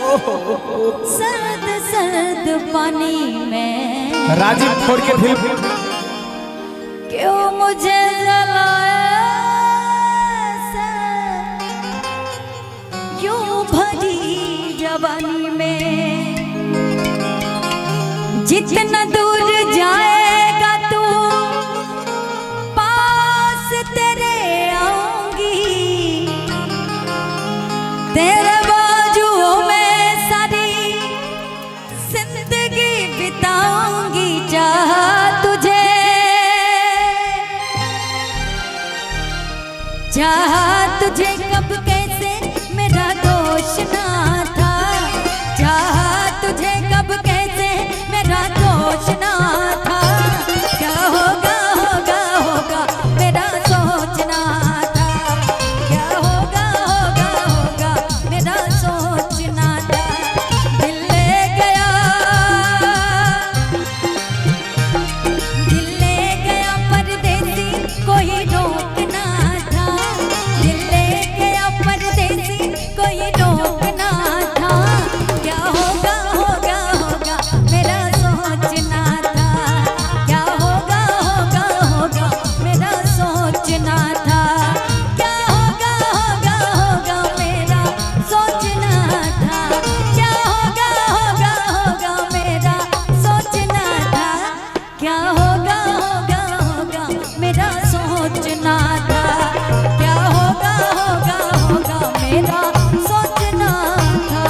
सर्द सर्द पानी में राजीव छोड़ के फिल्म क्यों मुझे जलाया यूं भरी जवानी में। जितना दूर जाएगा तू पास तेरे आऊंगी, तेरे बाजुओं में सारी जिंदगी बिताऊंगी। चाहा तुझे कब कैसे मेरा दोष ना था, चाहा तुझे कब कैसे मेरा दोष ना था। क्या होगा होगा होगा मेरा सोचना था, क्या होगा होगा होगा मेरा सोचना था। दिल ले गया परदेसी कोई रोकना था, दिल ले गया परदेसी कोई रोकना था। क्या होगा होगा होगा मेरा सोचना था, क्या होगा होगा होगा मेरा सोचना था। क्या होगा होगा होगा मेरा सोचना था, क्या होगा होगा होगा मेरा सोचना था। क्या होगा होगा होगा मेरा सोचना था, क्या होगा होगा होगा मेरा सोचना था।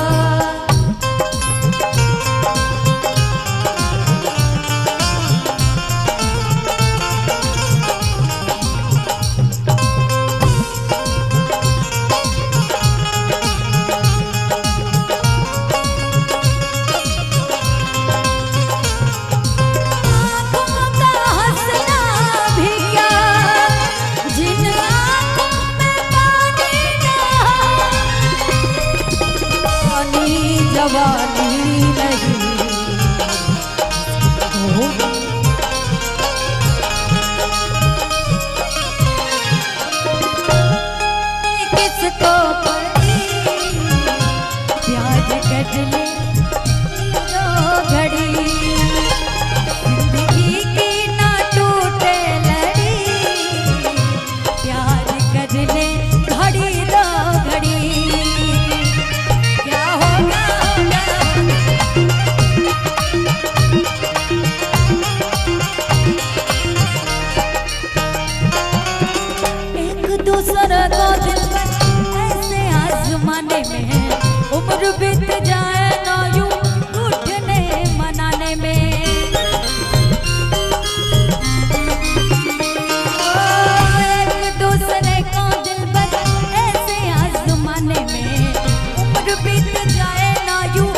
आँखों का हंसना भी क्या, जिन आँखों में पानी ना हो, पानी जवानी नहीं हो। किसको पड़ी प्यार कर ले दो घड़ी, जिंदगी की ना टूटे लड़ी। प्यार कर ले घड़ी दो घड़ी, क्या होगा होगा एक दूसरा को दिल पर ऐसे आजमाने में उम्र बीत जाए ना यूं रूठने मनाने में। एक दूसरे को दिल पर ऐसे आजमाने में उम्र बीत जाए ना यूं